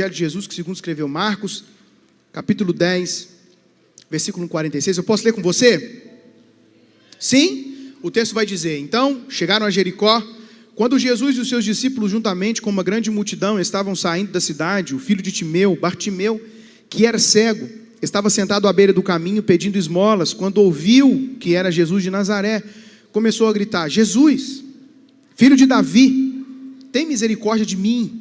Evangelho de Jesus, que segundo escreveu Marcos, capítulo 10, versículo 46. Eu posso ler com você? Sim? O texto vai dizer: então chegaram a Jericó. Quando Jesus e os seus discípulos, juntamente com uma grande multidão, estavam saindo da cidade, o filho de Timeu, Bartimeu, que era cego, estava sentado à beira do caminho pedindo esmolas. Quando ouviu que era Jesus de Nazaré, começou a gritar: Jesus, filho de Davi, tem misericórdia de mim.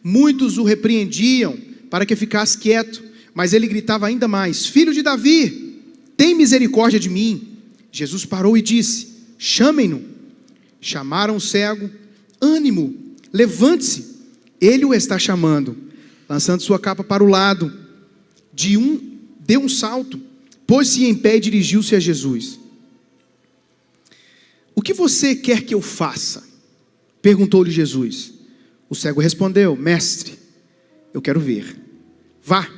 Muitos o repreendiam para que ficasse quieto, mas ele gritava ainda mais: filho de Davi, tem misericórdia de mim. Jesus parou e disse: chamem-no. Chamaram o cego: ânimo, levante-se, ele o está chamando. Lançando sua capa para o lado, deu um salto, pôs-se em pé e dirigiu-se a Jesus. O que você quer que eu faça? Perguntou-lhe Jesus. O cego respondeu: mestre, eu quero ver. Vá,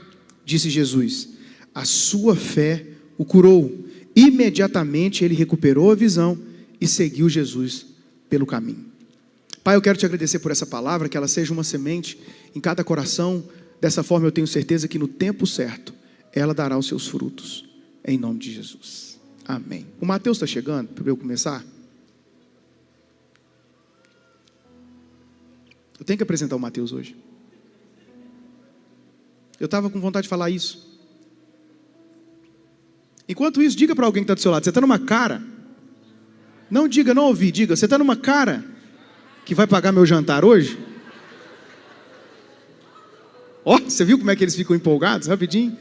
disse Jesus, a sua fé o curou. Imediatamente ele recuperou a visão e seguiu Jesus pelo caminho. Pai, eu quero te agradecer por essa palavra, que ela seja uma semente em cada coração. Dessa forma eu tenho certeza que no tempo certo ela dará os seus frutos, em nome de Jesus, amém. O Mateus está chegando, para eu começar. Eu tenho que apresentar o Mateus hoje. Eu estava com vontade de falar isso. Enquanto isso, diga para alguém que está do seu lado: você está numa cara. Não diga, não ouvi, diga: você está numa cara que vai pagar meu jantar hoje? Ó, você viu como é que eles ficam empolgados? Rapidinho.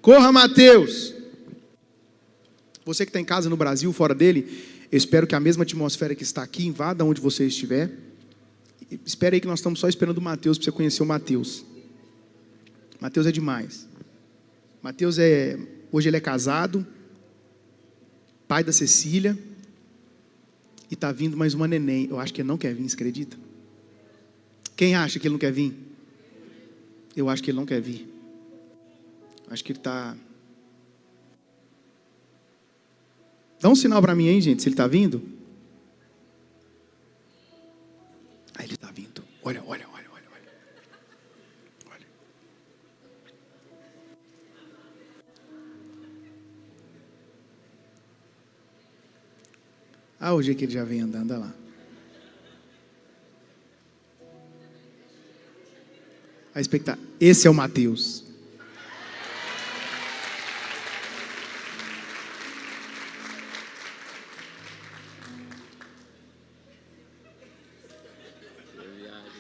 Corra, Mateus. Você que está em casa no Brasil, fora dele, eu espero que a mesma atmosfera que está aqui invada onde você estiver. Espera aí que nós estamos só esperando o Mateus para você conhecer o Mateus. Mateus é demais. Mateus hoje ele é casado, pai da Cecília, e está vindo mais uma neném. Eu acho que ele não quer vir, você acredita? Quem acha que ele não quer vir? Eu acho que ele não quer vir. Acho que ele está... Dá um sinal para mim aí, gente, se ele está vindo. Ah, ele está vindo. Olha. Ah, hoje é que ele já vem andando, olha lá. A expectativa. Esse é o Mateus.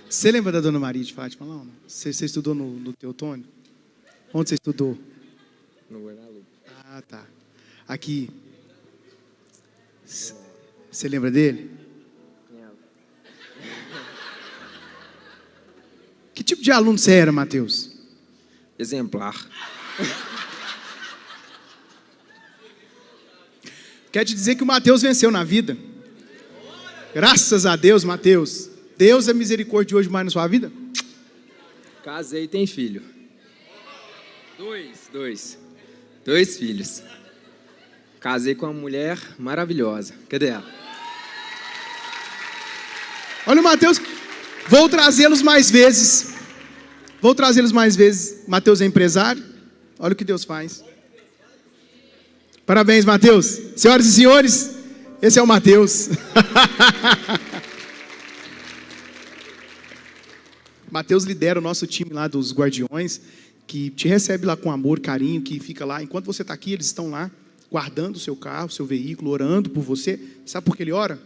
Você lembra da Dona Maria de Fátima lá? Você estudou no Teotônio? Onde você estudou? No Guadalupe. Ah, tá. Aqui. Você lembra dele? Que tipo de aluno você era, Mateus? Exemplar. Quer te dizer que o Mateus venceu na vida. Graças a Deus, Mateus. Deus é misericordioso demais na sua vida? Casei e tem filho. Dois filhos. Casei com uma mulher maravilhosa. Cadê ela? Olha o Mateus. Vou trazê-los mais vezes. Mateus é empresário. Olha o que Deus faz. Parabéns, Mateus. Senhoras e senhores, esse é o Mateus. Mateus lidera o nosso time lá dos guardiões, que te recebe lá com amor, carinho, que fica lá. Enquanto você está aqui, eles estão lá, guardando o seu carro, o seu veículo, orando por você. Sabe por que ele ora?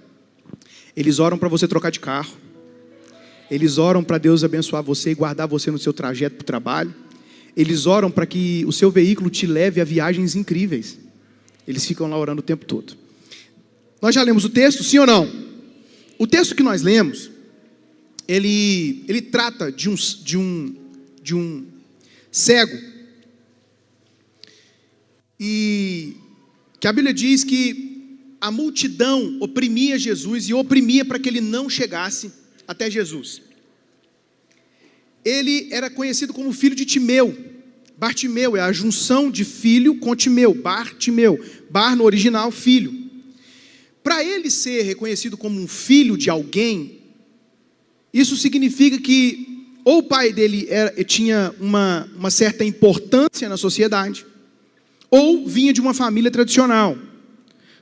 Eles oram para você trocar de carro. Eles oram para Deus abençoar você e guardar você no seu trajeto para o trabalho. Eles oram para que o seu veículo te leve a viagens incríveis. Eles ficam lá orando o tempo todo. Nós já lemos o texto, sim ou não? O texto que nós lemos, ele trata de um cego, e que a Bíblia diz que a multidão oprimia Jesus e oprimia para que ele não chegasse até Jesus. Ele era conhecido como filho de Timeu. Bartimeu é a junção de filho com Timeu, Bartimeu. Bar no original, filho. Para ele ser reconhecido como um filho de alguém, isso significa que ou o pai dele tinha uma certa importância na sociedade, ou vinha de uma família tradicional,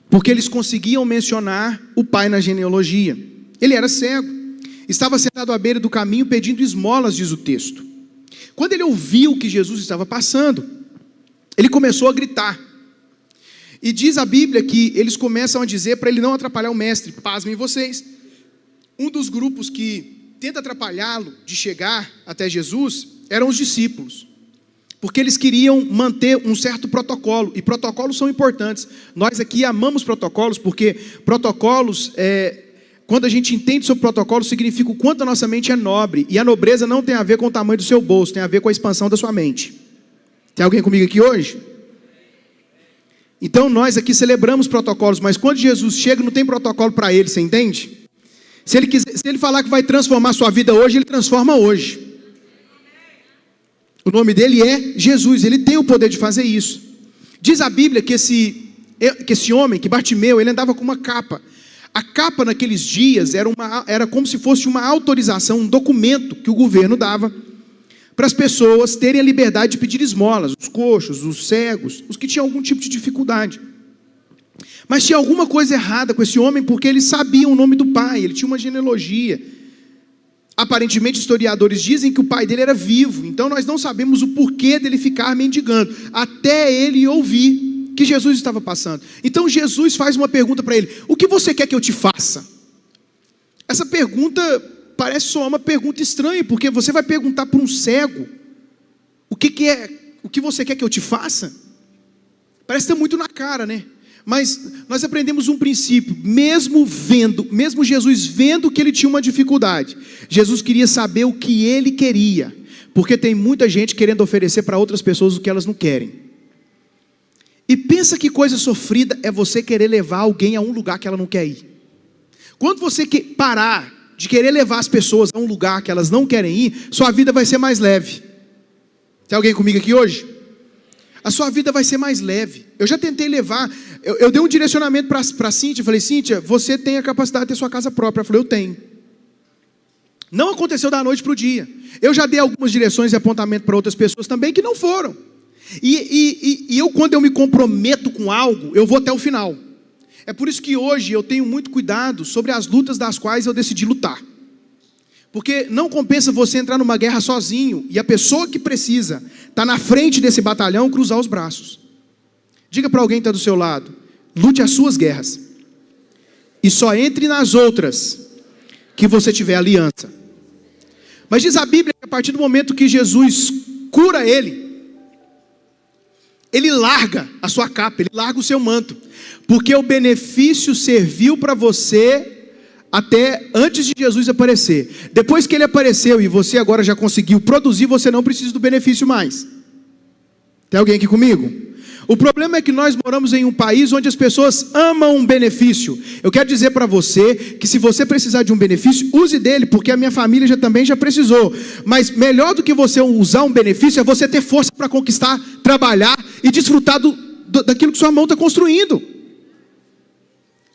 porque eles conseguiam mencionar o pai na genealogia. Ele era cego, estava sentado à beira do caminho pedindo esmolas, diz o texto. Quando ele ouviu que Jesus estava passando, ele começou a gritar. E diz a Bíblia que eles começam a dizer para ele não atrapalhar o mestre. Pasmem vocês, um dos grupos que tenta atrapalhá-lo de chegar até Jesus eram os discípulos, porque eles queriam manter um certo protocolo, e protocolos são importantes. Nós aqui amamos protocolos, porque protocolos, quando a gente entende sobre protocolos, significa o quanto a nossa mente é nobre, e a nobreza não tem a ver com o tamanho do seu bolso, tem a ver com a expansão da sua mente. Tem alguém comigo aqui hoje? Então nós aqui celebramos protocolos, mas quando Jesus chega não tem protocolo para ele, você entende? Se ele falar que vai transformar a sua vida hoje, ele transforma hoje. O nome dele é Jesus, ele tem o poder de fazer isso. Diz a Bíblia que esse homem, que Bartimeu, ele andava com uma capa. A capa naqueles dias era como se fosse uma autorização, um documento que o governo dava para as pessoas terem a liberdade de pedir esmolas, os coxos, os cegos, os que tinham algum tipo de dificuldade. Mas tinha alguma coisa errada com esse homem, porque ele sabia o nome do pai, ele tinha uma genealogia. Aparentemente, historiadores dizem que o pai dele era vivo, então nós não sabemos o porquê dele ficar mendigando, até ele ouvir que Jesus estava passando. Então Jesus faz uma pergunta para ele: o que você quer que eu te faça? Essa pergunta parece só uma pergunta estranha, porque você vai perguntar para um cego o que você quer que eu te faça? Parece estar muito na cara, né? Mas nós aprendemos um princípio, mesmo Jesus vendo que ele tinha uma dificuldade, Jesus queria saber o que ele queria, porque tem muita gente querendo oferecer para outras pessoas o que elas não querem. E pensa que coisa sofrida é você querer levar alguém a um lugar que ela não quer ir. Quando você parar de querer levar as pessoas a um lugar que elas não querem ir, sua vida vai ser mais leve. Tem alguém comigo aqui hoje? A sua vida vai ser mais leve. Eu já tentei levar, eu dei um direcionamento para a Cíntia, falei: Cíntia, você tem a capacidade de ter sua casa própria. Ela falou: eu tenho. Não aconteceu da noite para o dia. Eu já dei algumas direções e apontamento para outras pessoas também que não foram. E eu, quando eu me comprometo com algo, eu vou até o final. É por isso que hoje eu tenho muito cuidado sobre as lutas das quais eu decidi lutar. Porque não compensa você entrar numa guerra sozinho e a pessoa que precisa está na frente desse batalhão cruzar os braços. Diga para alguém que está do seu lado: lute as suas guerras. E só entre nas outras que você tiver aliança. Mas diz a Bíblia que a partir do momento que Jesus cura ele larga a sua capa, ele larga o seu manto. Porque o benefício serviu para você até antes de Jesus aparecer. Depois que ele apareceu e você agora já conseguiu produzir, você não precisa do benefício mais. Tem alguém aqui comigo? O problema é que nós moramos em um país onde as pessoas amam um benefício. Eu quero dizer para você que se você precisar de um benefício, use dele, porque a minha família também já precisou. Mas melhor do que você usar um benefício é você ter força para conquistar, trabalhar e desfrutar daquilo que sua mão está construindo.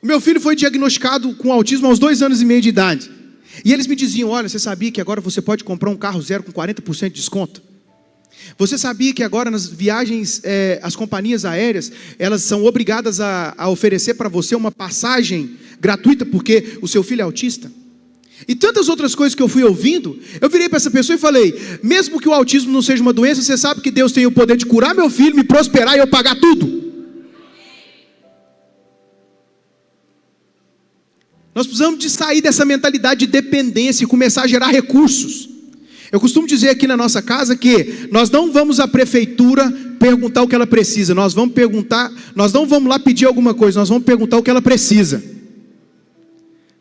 O meu filho foi diagnosticado com autismo aos 2 anos e meio de idade. E eles me diziam: olha, você sabia que agora você pode comprar um carro zero com 40% de desconto? Você sabia que agora nas viagens, as companhias aéreas, elas são obrigadas a oferecer para você uma passagem gratuita porque o seu filho é autista? E tantas outras coisas que eu fui ouvindo, eu virei para essa pessoa e falei: mesmo que o autismo não seja uma doença, você sabe que Deus tem o poder de curar meu filho, me prosperar e eu pagar tudo. Nós precisamos de sair dessa mentalidade de dependência e começar a gerar recursos. Eu costumo dizer aqui na nossa casa que nós não vamos à prefeitura perguntar o que ela precisa, nós não vamos lá pedir alguma coisa, nós vamos perguntar o que ela precisa.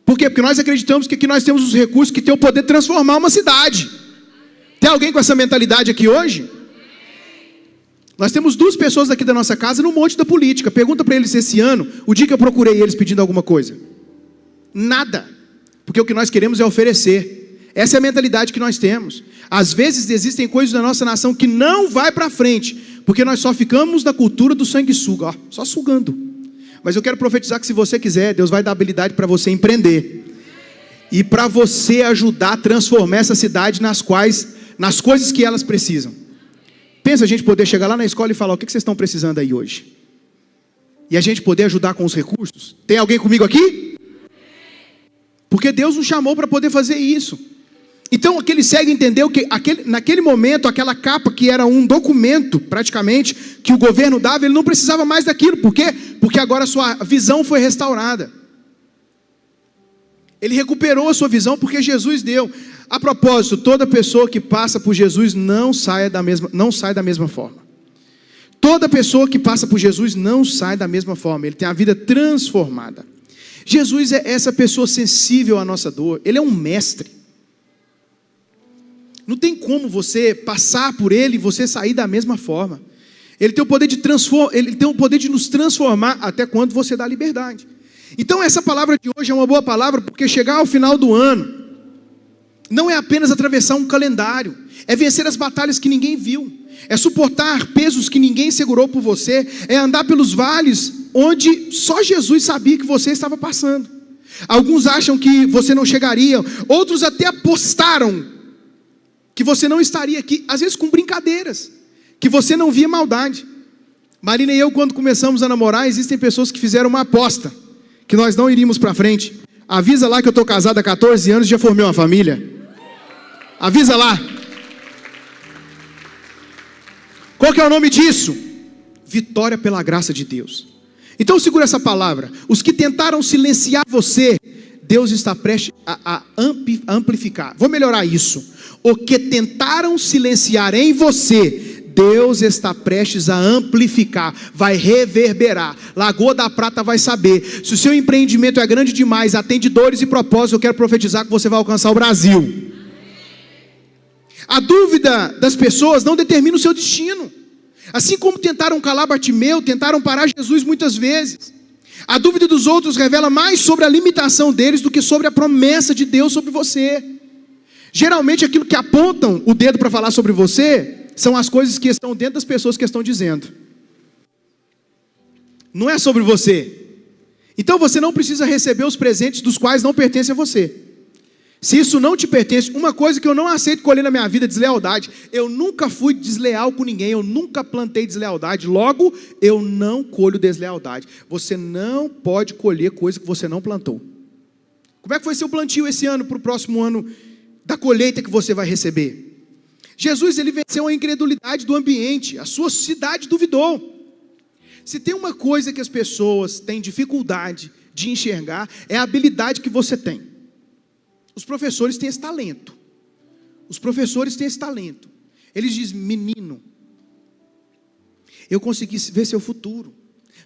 Por quê? Porque nós acreditamos que aqui nós temos os recursos que têm o poder de transformar uma cidade. Tem alguém com essa mentalidade aqui hoje? Nós temos 2 pessoas aqui da nossa casa no monte da política. Pergunta para eles esse ano, o dia que eu procurei eles pedindo alguma coisa. Nada. Porque o que nós queremos é oferecer. Essa é a mentalidade que nós temos. Às vezes existem coisas da nossa nação que não vai para frente, porque nós só ficamos na cultura do sanguessuga, só sugando. Mas eu quero profetizar que se você quiser, Deus vai dar habilidade para você empreender. E para você ajudar a transformar essa cidade nas coisas que elas precisam. Pensa a gente poder chegar lá na escola e falar: o que vocês estão precisando aí hoje? E a gente poder ajudar com os recursos. Tem alguém comigo aqui? Porque Deus nos chamou para poder fazer isso. Então aquele cego entendeu que naquele momento, aquela capa que era um documento, praticamente, que o governo dava, ele não precisava mais daquilo. Por quê? Porque agora a sua visão foi restaurada. Ele recuperou a sua visão porque Jesus deu. A propósito, toda pessoa que passa por Jesus não sai da mesma forma. Toda pessoa que passa por Jesus não sai da mesma forma. Ele tem a vida transformada. Jesus é essa pessoa sensível à nossa dor. Ele é um mestre. Não tem como você passar por ele e você sair da mesma forma. Ele tem o poder de nos transformar até quando você dá liberdade. Então essa palavra de hoje é uma boa palavra, porque chegar ao final do ano não é apenas atravessar um calendário, é vencer as batalhas que ninguém viu, é suportar pesos que ninguém segurou por você, é andar pelos vales onde só Jesus sabia que você estava passando. Alguns acham que você não chegaria, outros até apostaram que você não estaria aqui, às vezes com brincadeiras, que você não via maldade. Marina e eu, quando começamos a namorar, existem pessoas que fizeram uma aposta, que nós não iríamos para frente. Avisa lá que eu estou casado há 14 anos e já formei uma família. Avisa lá. Qual que é o nome disso? Vitória pela graça de Deus. Então segura essa palavra. Os que tentaram silenciar você, Deus está prestes a amplificar. Vou melhorar isso. O que tentaram silenciar em você, Deus está prestes a amplificar, vai reverberar. Lagoa da Prata vai saber. Se o seu empreendimento é grande demais, atende dores e propósitos, eu quero profetizar que você vai alcançar o Brasil. A dúvida das pessoas não determina o seu destino. Assim como tentaram calar Bartimeu, tentaram parar Jesus muitas vezes. A dúvida dos outros revela mais sobre a limitação deles do que sobre a promessa de Deus sobre você. Geralmente aquilo que apontam o dedo para falar sobre você são as coisas que estão dentro das pessoas que estão dizendo. Não é sobre você. Então você não precisa receber os presentes dos quais não pertencem a você. Se isso não te pertence, uma coisa que eu não aceito colher na minha vida é deslealdade. Eu nunca fui desleal com ninguém, eu nunca plantei deslealdade, logo eu não colho deslealdade. Você não pode colher coisa que você não plantou. Como é que foi seu plantio esse ano para o próximo ano da colheita que você vai receber? Jesus, ele venceu a incredulidade do ambiente, a sua cidade duvidou. Se tem uma coisa que as pessoas têm dificuldade de enxergar, é a habilidade que você tem. Os professores têm esse talento. Os professores têm esse talento. Eles dizem: menino, eu consegui ver seu futuro.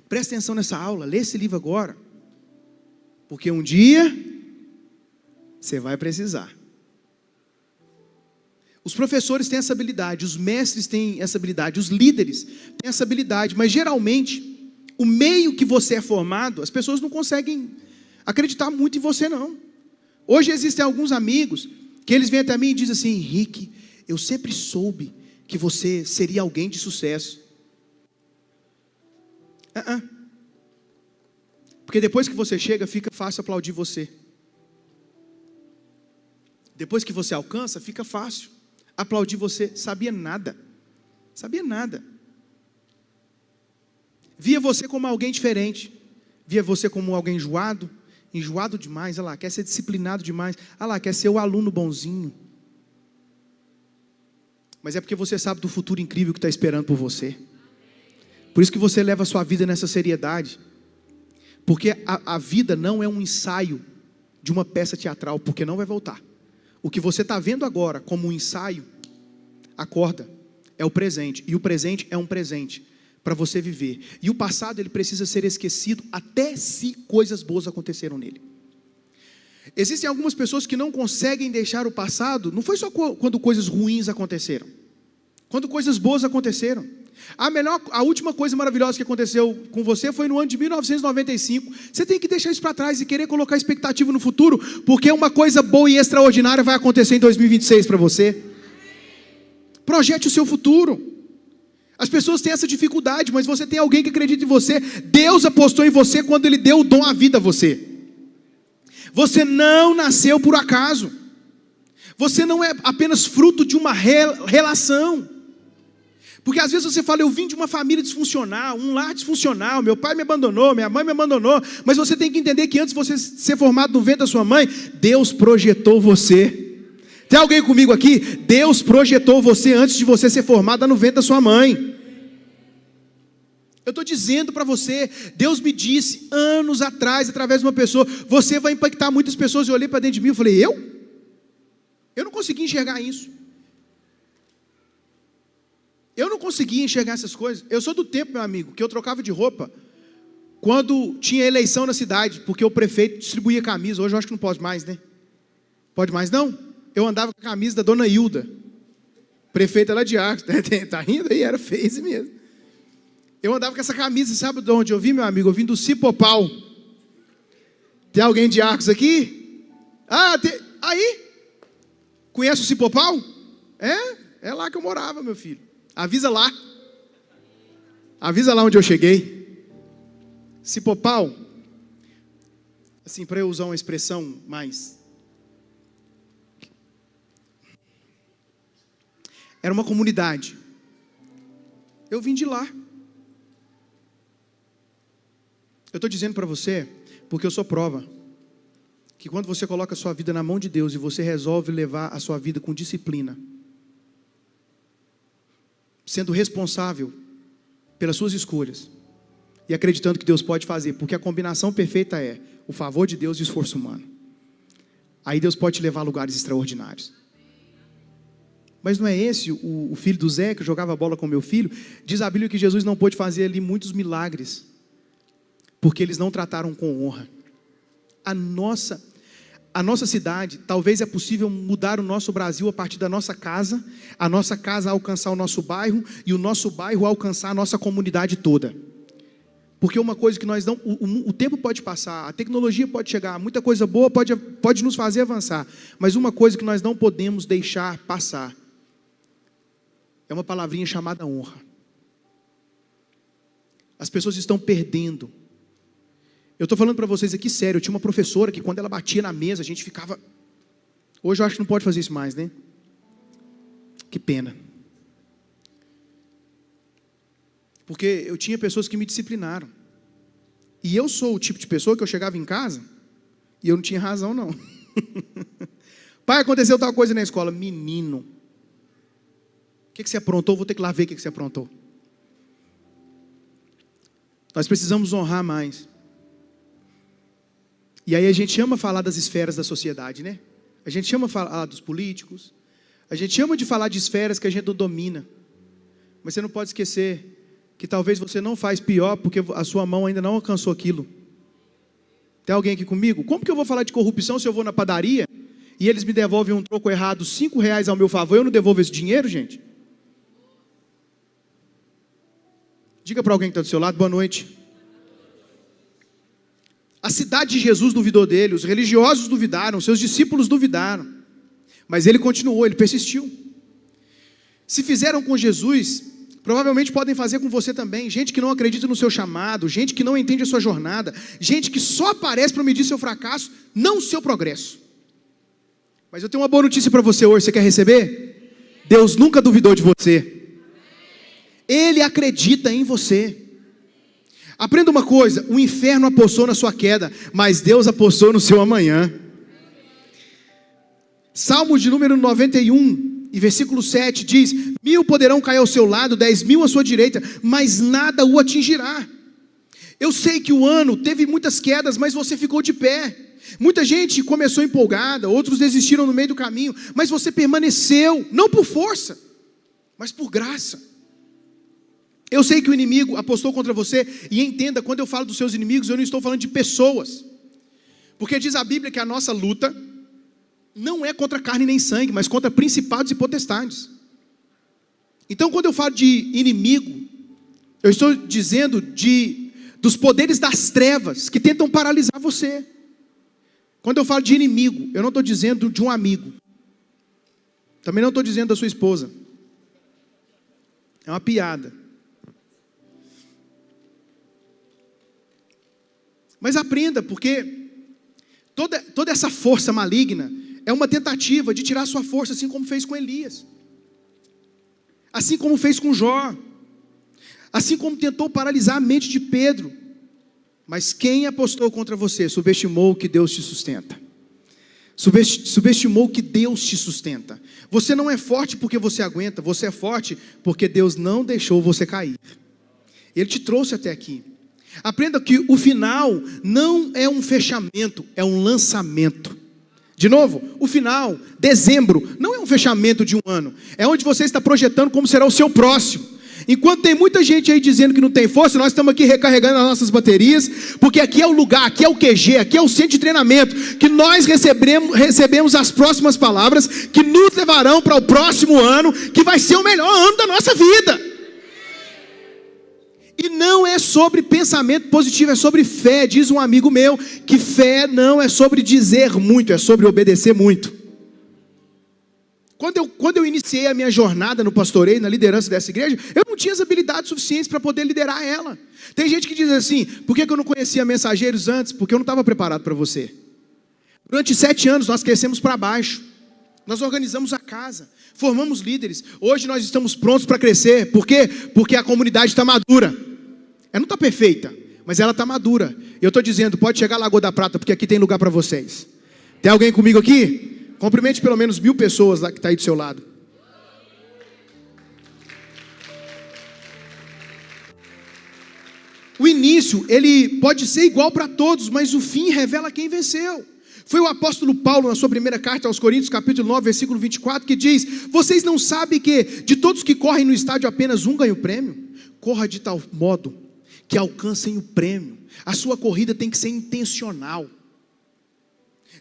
Presta atenção nessa aula, lê esse livro agora. Porque um dia você vai precisar. Os professores têm essa habilidade, os mestres têm essa habilidade, os líderes têm essa habilidade, mas geralmente, o meio que você é formado, as pessoas não conseguem acreditar muito em você não. Hoje existem alguns amigos que eles vêm até mim e dizem assim: Henrique, eu sempre soube que você seria alguém de sucesso. Porque depois que você chega, fica fácil aplaudir você. Depois que você alcança, fica fácil aplaudir você. Sabia nada. Sabia nada. Via você como alguém diferente. Via você como alguém enjoado demais. Olha lá, quer ser disciplinado demais. Olha lá, quer ser o aluno bonzinho. Mas é porque você sabe do futuro incrível que está esperando por você. Por isso que você leva a sua vida nessa seriedade. Porque a vida não é um ensaio de uma peça teatral, porque não vai voltar. O que você está vendo agora como um ensaio, acorda, é o presente. E o presente é um presente para você viver. E o passado, ele precisa ser esquecido até se coisas boas aconteceram nele. Existem algumas pessoas que não conseguem deixar o passado, não foi só quando coisas ruins aconteceram. Quando coisas boas aconteceram. A última coisa maravilhosa que aconteceu com você foi no ano de 1995. Você tem que deixar isso para trás e querer colocar expectativa no futuro, porque uma coisa boa e extraordinária vai acontecer em 2026 para você. Projete o seu futuro. As pessoas têm essa dificuldade, mas você tem alguém que acredita em você. Deus apostou em você quando Ele deu o dom à vida a você. Você não nasceu por acaso. Você não é apenas fruto de uma relação. Porque às vezes você fala, eu vim de uma família disfuncional, um lar disfuncional, meu pai me abandonou, minha mãe me abandonou. Mas você tem que entender que antes de você ser formado no ventre da sua mãe, Deus projetou você. Tem alguém comigo aqui? Deus projetou você antes de você ser formada no ventre da sua mãe. Eu estou dizendo para você, Deus me disse anos atrás, através de uma pessoa, você vai impactar muitas pessoas. Eu olhei para dentro de mim e falei, eu não consegui enxergar isso. Eu não conseguia enxergar essas coisas. Eu sou do tempo, meu amigo, que eu trocava de roupa quando tinha eleição na cidade, porque o prefeito distribuía camisa. Hoje eu acho que não pode mais, né? Pode mais não? Eu andava com a camisa da dona Hilda, prefeita lá de Arcos. Tá rindo aí? Era feio mesmo. Eu andava com essa camisa, sabe de onde eu vim, meu amigo? Eu vim do Cipopau. Tem alguém de Arcos aqui? Aí? Conhece o Cipopau? É lá que eu morava, meu filho. Avisa lá onde eu cheguei. Cipopau, assim, para eu usar uma expressão mais, era uma comunidade. Eu vim de lá. Eu estou dizendo para você, porque eu sou prova, que quando você coloca a sua vida na mão de Deus e você resolve levar a sua vida com disciplina, sendo responsável pelas suas escolhas e acreditando que Deus pode fazer, porque a combinação perfeita é o favor de Deus e o esforço humano. Aí Deus pode te levar a lugares extraordinários. Mas não é esse o filho do Zé, que jogava bola com meu filho? Diz a Bíblia que Jesus não pôde fazer ali muitos milagres, porque eles não trataram com honra. A nossa cidade, talvez é possível mudar o nosso Brasil a partir da nossa casa, a nossa casa alcançar o nosso bairro, e o nosso bairro alcançar a nossa comunidade toda. Porque uma coisa que nós não, o tempo pode passar, a tecnologia pode chegar, muita coisa boa pode nos fazer avançar, mas uma coisa que nós não podemos deixar passar, é uma palavrinha chamada honra. As pessoas estão perdendo. Eu estou falando para vocês aqui sério, eu tinha uma professora que quando ela batia na mesa, a gente ficava... Hoje eu acho que não pode fazer isso mais, né? Que pena. Porque eu tinha pessoas que me disciplinaram. E eu sou o tipo de pessoa que eu chegava em casa e eu não tinha razão, não. Pai, aconteceu tal coisa na escola. Menino, o que você aprontou? Vou ter que ir lá ver o que você aprontou. Nós precisamos honrar mais. E aí a gente ama falar das esferas da sociedade, né? A gente ama falar dos políticos. A gente ama de falar de esferas que a gente não domina. Mas você não pode esquecer que talvez você não faz pior porque a sua mão ainda não alcançou aquilo. Tem alguém aqui comigo? Como que eu vou falar de corrupção se eu vou na padaria e eles me devolvem um troco errado, R$5 ao meu favor, eu não devolvo esse dinheiro, gente? Diga para alguém que está do seu lado, boa noite. A cidade de Jesus duvidou dele, os religiosos duvidaram, seus discípulos duvidaram. Mas ele continuou, ele persistiu. Se fizeram com Jesus, provavelmente podem fazer com você também. Gente que não acredita no seu chamado, gente que não entende a sua jornada, gente que só aparece para medir seu fracasso, não o seu progresso. Mas eu tenho uma boa notícia para você hoje, você quer receber? Deus nunca duvidou de você. Ele acredita em você. Aprenda uma coisa, o inferno apostou na sua queda, mas Deus apostou no seu amanhã. Salmo de número 91, e versículo 7 diz: 1000 poderão cair ao seu lado, 10.000 à sua direita, mas nada o atingirá. Eu sei que o ano teve muitas quedas, mas você ficou de pé. Muita gente começou empolgada, outros desistiram no meio do caminho, mas você permaneceu, não por força, mas por graça. Eu sei que o inimigo apostou contra você, e entenda, quando eu falo dos seus inimigos, eu não estou falando de pessoas, porque diz a Bíblia que a nossa luta não é contra carne nem sangue, mas contra principados e potestades. Então quando eu falo de inimigo, eu estou dizendo dos poderes das trevas, que tentam paralisar você. Quando eu falo de inimigo, eu não estou dizendo de um amigo, também não estou dizendo da sua esposa, é uma piada. Mas aprenda, porque toda essa força maligna é uma tentativa de tirar sua força, assim como fez com Elias, assim como fez com Jó, assim como tentou paralisar a mente de Pedro. Mas quem apostou contra você subestimou que Deus te sustenta. Subestimou que Deus te sustenta. Você não é forte porque você aguenta, você é forte porque Deus não deixou você cair. Ele te trouxe até aqui. Aprenda que o final não é um fechamento, é um lançamento. De novo, o final, dezembro, não é um fechamento de um ano, é onde você está projetando como será o seu próximo. Enquanto tem muita gente aí dizendo que não tem força, nós estamos aqui recarregando as nossas baterias, porque aqui é o lugar, aqui é o QG, aqui é o centro de treinamento, que nós recebemos as próximas palavras, que nos levarão para o próximo ano, que vai ser o melhor ano da nossa vida. E não é sobre pensamento positivo, é sobre fé. Diz um amigo meu, que fé não é sobre dizer muito, é sobre obedecer muito. Quando eu iniciei a minha jornada no pastoreio, na liderança dessa igreja, eu não tinha as habilidades suficientes para poder liderar ela. Tem gente que diz assim, por que eu não conhecia mensageiros antes? Porque eu não estava preparado para você. Durante 7 anos nós crescemos para baixo, nós organizamos a casa, formamos líderes. Hoje nós estamos prontos para crescer. Por quê? Porque a comunidade está madura. Ela não está perfeita, mas ela está madura. E eu estou dizendo, pode chegar à Lagoa da Prata, porque aqui tem lugar para vocês. Tem alguém comigo aqui? Cumprimente pelo menos 1000 pessoas lá que está aí do seu lado. O início, ele pode ser igual para todos, mas o fim revela quem venceu. Foi o apóstolo Paulo, na sua primeira carta aos Coríntios, capítulo 9, versículo 24, que diz: vocês não sabem que de todos que correm no estádio apenas um ganha o prêmio? Corra de tal modo que alcancem o prêmio. A sua corrida tem que ser intencional.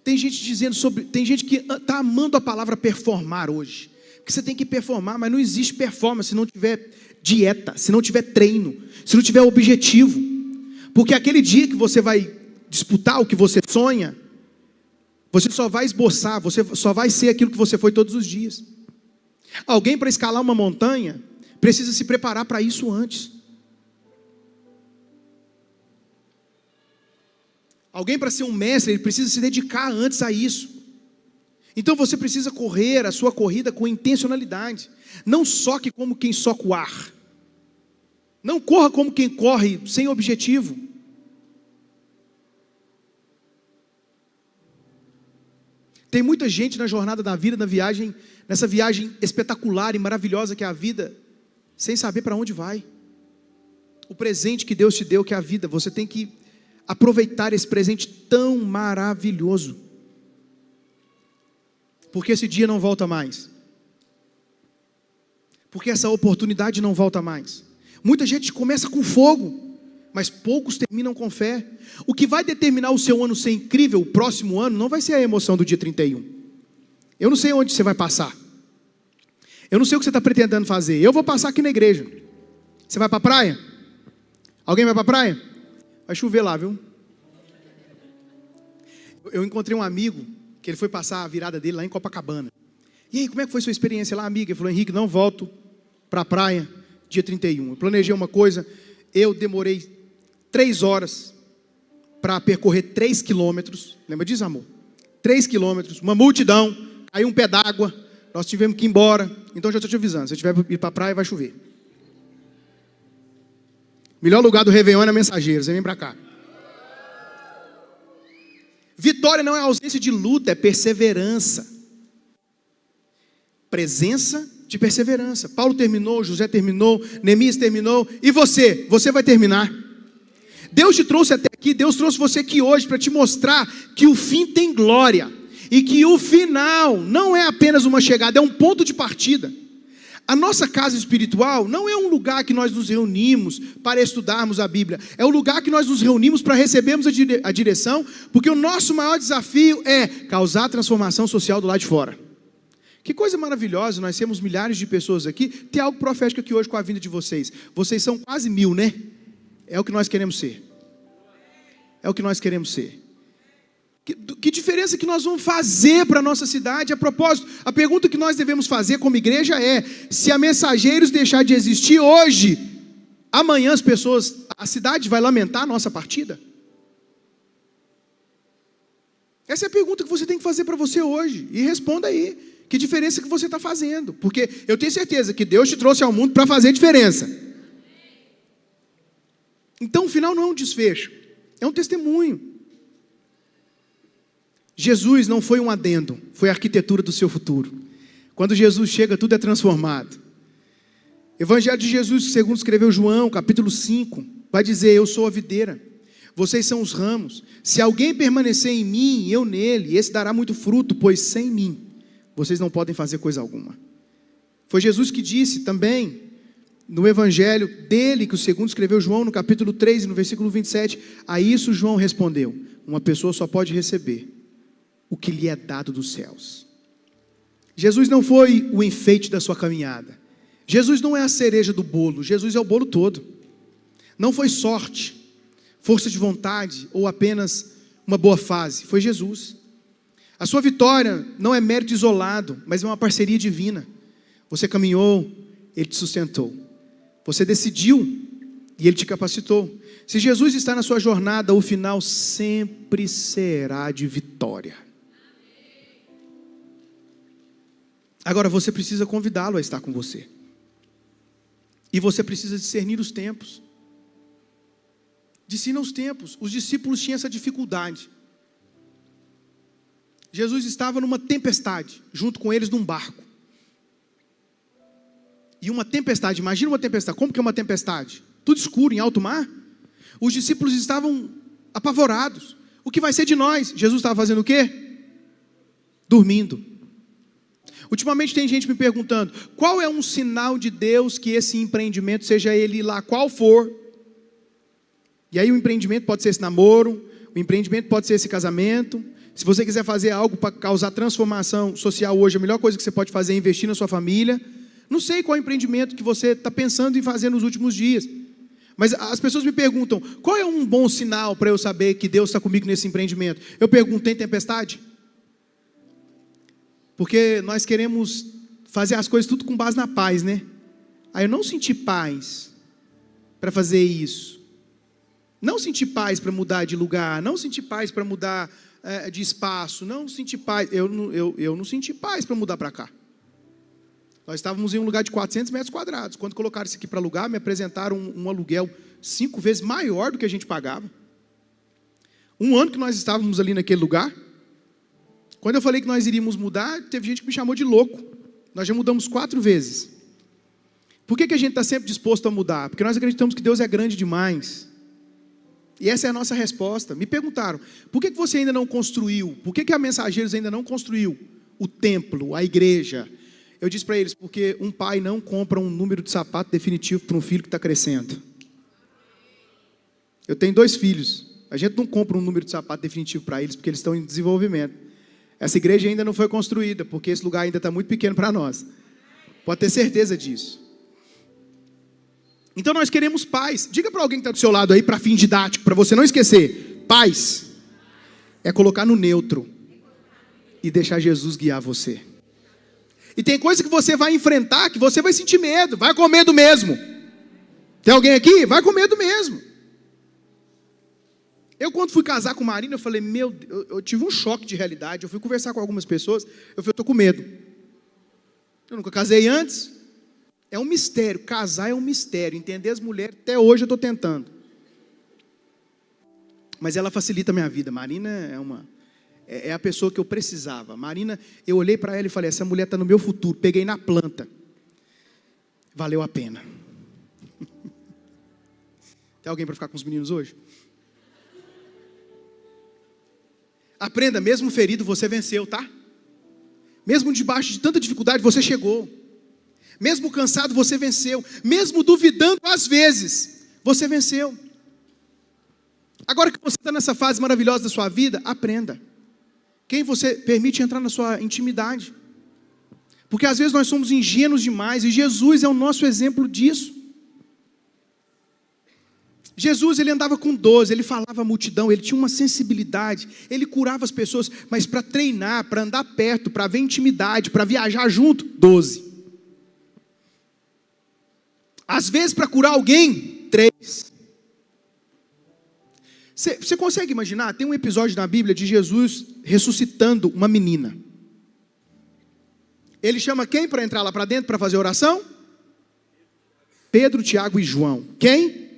Tem gente que está amando a palavra performar hoje, porque você tem que performar, mas não existe performance se não tiver dieta, se não tiver treino, se não tiver objetivo. Porque aquele dia que você vai disputar o que você sonha, você só vai esboçar, você só vai ser aquilo que você foi todos os dias. Alguém para escalar uma montanha precisa se preparar para isso antes. Alguém para ser um mestre, ele precisa se dedicar antes a isso. Então você precisa correr a sua corrida com intencionalidade. Não soque como quem soca o ar. Não corra como quem corre sem objetivo. Tem muita gente na jornada da vida, nessa viagem espetacular e maravilhosa que é a vida, sem saber para onde vai. O presente que Deus te deu, que é a vida, você tem que aproveitar esse presente tão maravilhoso, porque esse dia não volta mais, porque essa oportunidade não volta mais. Muita gente começa com fogo, mas poucos terminam com fé. O que vai determinar o seu ano ser incrível, o próximo ano, não vai ser a emoção do dia 31. Eu não sei onde você vai passar, eu não sei o que você está pretendendo fazer. Eu vou passar aqui na igreja. Você vai para a praia? Alguém vai para a praia? Vai chover lá, viu? Eu encontrei um amigo, que ele foi passar a virada dele lá em Copacabana. E aí, como é que foi sua experiência lá, amigo? Ele falou: Henrique, não volto para a praia dia 31. Eu planejei uma coisa, eu demorei 3 horas para percorrer 3 quilômetros. Lembra disso, amor? 3 quilômetros, uma multidão, caiu um pé d'água, nós tivemos que ir embora. Então já estou te avisando, se você tiver ir para a praia, vai chover. Melhor lugar do Réveillon é na Mensageira, você vem para cá. Vitória não é ausência de luta, é perseverança. Presença de perseverança. Paulo terminou, José terminou, Neemias terminou. E você? Você vai terminar. Deus te trouxe até aqui, Deus trouxe você aqui hoje para te mostrar que o fim tem glória. E que o final não é apenas uma chegada, é um ponto de partida. A nossa casa espiritual não é um lugar que nós nos reunimos para estudarmos a Bíblia. É o lugar que nós nos reunimos para recebermos a direção, porque o nosso maior desafio é causar transformação social do lado de fora. Que coisa maravilhosa, nós temos milhares de pessoas aqui. Tem algo profético aqui hoje com a vinda de vocês. Vocês são quase 1000, né? É o que nós queremos ser. É o que nós queremos ser. Que diferença que nós vamos fazer para a nossa cidade? A propósito, a pergunta que nós devemos fazer como igreja é: se a Mensageiros deixar de existir hoje, amanhã a cidade vai lamentar a nossa partida? Essa é a pergunta que você tem que fazer para você hoje. E responda aí. Que diferença que você está fazendo? Porque eu tenho certeza que Deus te trouxe ao mundo para fazer diferença. Então o final não é um desfecho. É um testemunho. Jesus não foi um adendo. Foi a arquitetura do seu futuro. Quando Jesus chega, tudo é transformado. Evangelho de Jesus, segundo escreveu João, capítulo 5, vai dizer: eu sou a videira, vocês são os ramos. Se alguém permanecer em mim e eu nele, esse dará muito fruto, pois sem mim vocês não podem fazer coisa alguma. Foi Jesus que disse também, no evangelho dele, que o segundo escreveu João, no capítulo 3, no versículo 27, a isso João respondeu: uma pessoa só pode receber o que lhe é dado dos céus. Jesus não foi o enfeite da sua caminhada. Jesus não é a cereja do bolo, Jesus é o bolo todo. Não foi sorte, força de vontade ou apenas uma boa fase, foi Jesus. A sua vitória não é mérito isolado, mas é uma parceria divina. Você caminhou, Ele te sustentou. Você decidiu e Ele te capacitou. Se Jesus está na sua jornada, o final sempre será de vitória. Agora você precisa convidá-lo a estar com você. E você precisa discernir os tempos. Discina os tempos. Os discípulos tinham essa dificuldade. Jesus estava numa tempestade, junto com eles num barco. E uma tempestade, imagina uma tempestade. Como que é uma tempestade? Tudo escuro, em alto mar. Os discípulos estavam apavorados. O que vai ser de nós? Jesus estava fazendo o quê? Dormindo. Ultimamente tem gente me perguntando: qual é um sinal de Deus que esse empreendimento, seja ele lá qual for, e aí o empreendimento pode ser esse namoro, o empreendimento pode ser esse casamento. Se você quiser fazer algo para causar transformação social hoje, a melhor coisa que você pode fazer é investir na sua família. Não sei qual é o empreendimento que você está pensando em fazer nos últimos dias, mas as pessoas me perguntam: qual é um bom sinal para eu saber que Deus está comigo nesse empreendimento? Eu pergunto: tem tempestade? Porque nós queremos fazer as coisas tudo com base na paz, né? Aí eu não senti paz para fazer isso. Não senti paz para mudar de lugar. Não senti paz para mudar de espaço. Não senti paz. Eu não senti paz para mudar para cá. Nós estávamos em um lugar de 400 metros quadrados. Quando colocaram isso aqui para alugar, me apresentaram um aluguel 5 vezes maior do que a gente pagava. Um ano que nós estávamos ali naquele lugar. Quando eu falei que nós iríamos mudar, teve gente que me chamou de louco. Nós já mudamos 4 vezes. Por que a gente está sempre disposto a mudar? Porque nós acreditamos que Deus é grande demais. E essa é a nossa resposta. Me perguntaram: por que você ainda não construiu? Por que a Mensageiros ainda não construiu o templo, a igreja? Eu disse para eles: porque um pai não compra um número de sapato definitivo para um filho que está crescendo. Eu tenho 2 filhos. A gente não compra um número de sapato definitivo para eles, porque eles estão em desenvolvimento. Essa igreja ainda não foi construída, porque esse lugar ainda está muito pequeno para nós. Pode ter certeza disso. Então nós queremos paz. Diga para alguém que está do seu lado aí, para fim didático, para você não esquecer: paz é colocar no neutro e deixar Jesus guiar você. E tem coisa que você vai enfrentar, que você vai sentir medo, vai com medo mesmo. Tem alguém aqui? Vai com medo mesmo. Eu, quando fui casar com Marina, eu falei: meu Deus, eu tive um choque de realidade. Eu fui conversar com algumas pessoas, eu falei: eu estou com medo. Eu nunca casei antes. É um mistério, casar é um mistério. Entender as mulheres, até hoje eu estou tentando. Mas ela facilita a minha vida. Marina é a pessoa que eu precisava. Marina, eu olhei para ela e falei: essa mulher está no meu futuro. Peguei na planta. Valeu a pena. Tem alguém para ficar com os meninos hoje? Aprenda: mesmo ferido você venceu, tá? Mesmo debaixo de tanta dificuldade você chegou. Mesmo cansado você venceu. Mesmo duvidando às vezes, você venceu. Agora que você está nessa fase maravilhosa da sua vida, aprenda. Quem você permite entrar na sua intimidade. Porque às vezes nós somos ingênuos demais, e Jesus é o nosso exemplo disso. Jesus, ele andava com 12, ele falava à multidão, ele tinha uma sensibilidade, ele curava as pessoas, mas para treinar, para andar perto, para ver intimidade, para viajar junto, 12. Às vezes para curar alguém, 3. Você consegue imaginar? Tem um episódio na Bíblia de Jesus ressuscitando uma menina. Ele chama quem para entrar lá para dentro para fazer oração? Pedro, Tiago e João. Quem?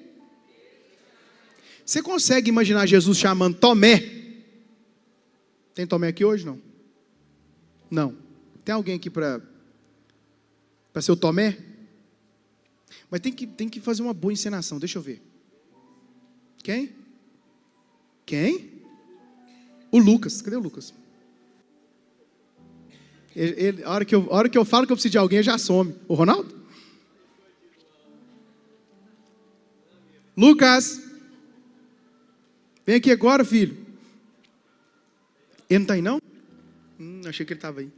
Você consegue imaginar Jesus chamando Tomé? Tem Tomé aqui hoje, não? Não. Tem alguém aqui para ser o Tomé? Mas tem que fazer uma boa encenação, deixa eu ver. Quem? O Lucas. Cadê o Lucas? A hora que eu falo que eu preciso de alguém, ele já some. O Ronaldo? Lucas! Vem aqui agora, filho. Ele não está aí, não? Achei que ele estava aí.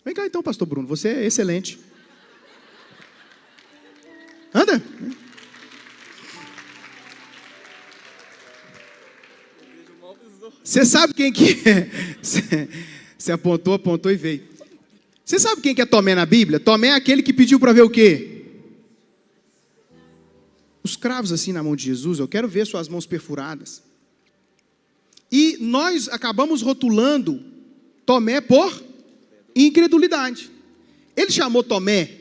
Vem cá então, pastor Bruno. Você é excelente. Anda. Você sabe quem que é? Você apontou e veio. Você sabe quem que é Tomé na Bíblia? Tomé é aquele que pediu para ver o quê? Os cravos assim na mão de Jesus. Eu quero ver suas mãos perfuradas. E nós acabamos rotulando Tomé por incredulidade. Ele chamou Tomé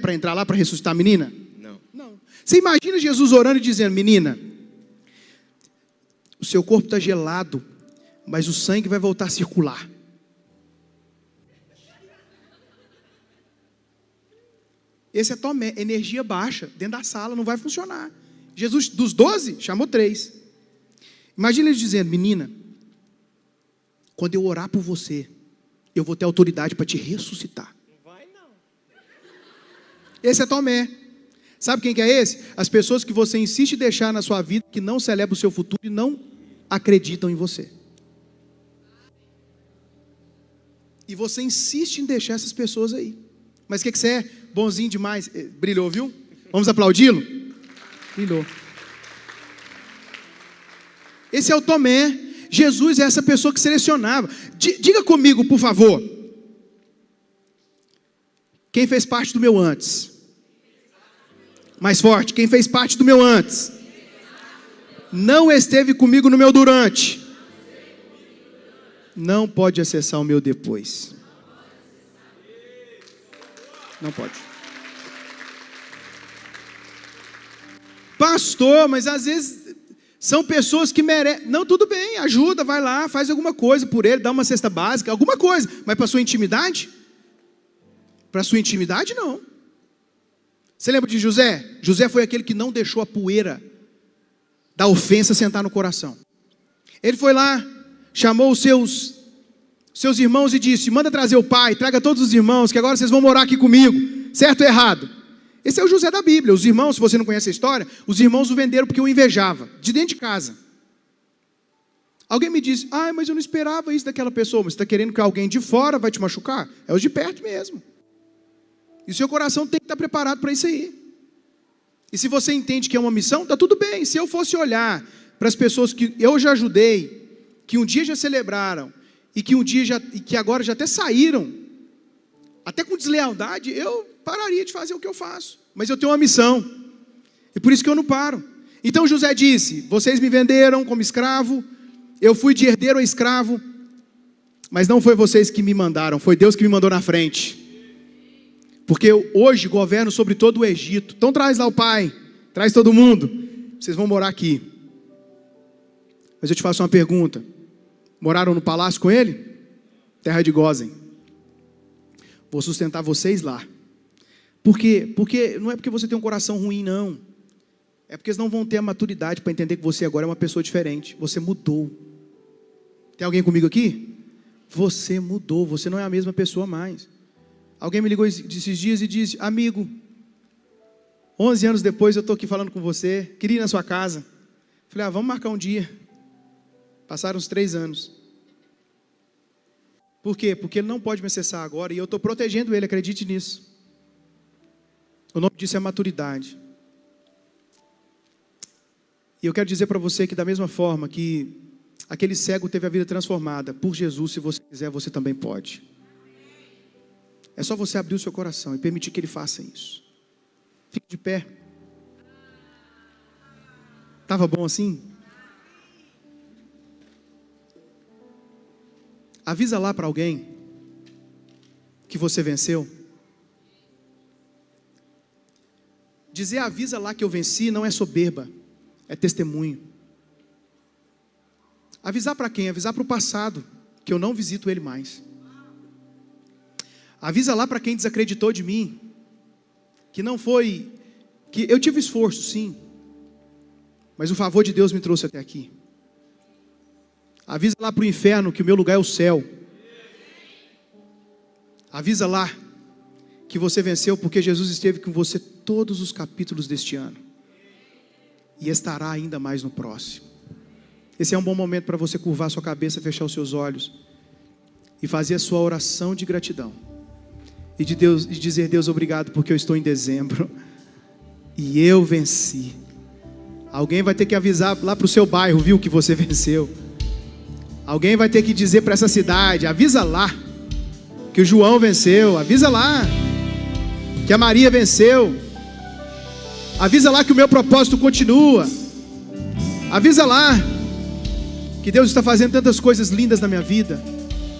para entrar lá para ressuscitar a menina? Não. Você imagina Jesus orando e dizendo: menina, o seu corpo está gelado, mas o sangue vai voltar a circular. Esse é Tomé, energia baixa, dentro da sala, não vai funcionar. Jesus, dos 12, chamou 3. Imagina ele dizendo: menina, quando eu orar por você, eu vou ter autoridade para te ressuscitar. Não vai não. Esse é Tomé. Sabe quem que é esse? As pessoas que você insiste em deixar na sua vida, que não celebram o seu futuro e não acreditam em você. E você insiste em deixar essas pessoas aí. Mas o que você é? Bonzinho demais. Brilhou, viu? Vamos aplaudi-lo? Brilhou. Esse é o Tomé. Jesus é essa pessoa que selecionava. Diga comigo, por favor. Quem fez parte do meu antes? Mais forte. Quem fez parte do meu antes? Não esteve comigo no meu durante. Não pode acessar o meu depois. Não pode. Pastor, mas às vezes são pessoas que merecem. Não, tudo bem, ajuda, vai lá, faz alguma coisa por ele, dá uma cesta básica, alguma coisa. Mas para sua intimidade? Para sua intimidade, não. Você lembra de José? José foi aquele que não deixou a poeira da ofensa sentar no coração. Ele foi lá, chamou os seus irmãos e disse: manda trazer o pai, traga todos os irmãos, que agora vocês vão morar aqui comigo. Certo ou errado? Esse é o José da Bíblia. Os irmãos, se você não conhece a história, os irmãos o venderam porque o invejava, de dentro de casa. Alguém me disse: mas eu não esperava isso daquela pessoa. Mas você está querendo que alguém de fora vai te machucar? É os de perto mesmo. E o seu coração tem que estar preparado para isso aí. E se você entende que é uma missão, está tudo bem. Se eu fosse olhar para as pessoas que eu já ajudei, que um dia já celebraram, e que agora já até saíram, até com deslealdade, eu pararia de fazer o que eu faço. Mas eu tenho uma missão, e por isso que eu não paro. Então José disse: vocês me venderam como escravo, eu fui de herdeiro a escravo, mas não foi vocês que me mandaram, foi Deus que me mandou na frente. Porque eu hoje governo sobre todo o Egito. Então traz lá o pai, traz todo mundo, vocês vão morar aqui. Mas eu te faço uma pergunta: moraram no palácio com ele? Terra de Gósen. Vou sustentar vocês lá. Por quê? Porque não é porque você tem um coração ruim, não. É porque eles não vão ter a maturidade para entender que você agora é uma pessoa diferente. Você mudou. Tem alguém comigo aqui? Você mudou, você não é a mesma pessoa mais. Alguém me ligou esses dias e disse: amigo, 11 anos depois eu estou aqui falando com você, queria ir na sua casa. Falei: vamos marcar um dia. Passaram uns 3 anos. Por quê? Porque ele não pode me acessar agora e eu estou protegendo ele, acredite nisso. O nome disso é maturidade. E eu quero dizer para você que da mesma forma que aquele cego teve a vida transformada por Jesus, se você quiser, você também pode. É só você abrir o seu coração e permitir que Ele faça isso. Fique de pé. Estava bom assim? Avisa lá para alguém que você venceu. Dizer avisa lá que eu venci não é soberba, é testemunho. Avisar para quem? Avisar para o passado, que eu não visito ele mais. Avisa lá para quem desacreditou de mim, que não foi, que eu tive esforço sim, mas o favor de Deus me trouxe até aqui. Avisa lá para o inferno que o meu lugar é o céu. Avisa lá que você venceu porque Jesus esteve com você todos os capítulos deste ano. E estará ainda mais no próximo. Esse é um bom momento para você curvar sua cabeça, fechar os seus olhos e fazer a sua oração de gratidão. E de dizer: Deus, obrigado porque eu estou em dezembro e eu venci. Alguém vai ter que avisar lá para o seu bairro, viu, que você venceu. Alguém vai ter que dizer para essa cidade: avisa lá que o João venceu. Avisa lá que a Maria venceu. Avisa lá que o meu propósito continua. Avisa lá que Deus está fazendo tantas coisas lindas na minha vida.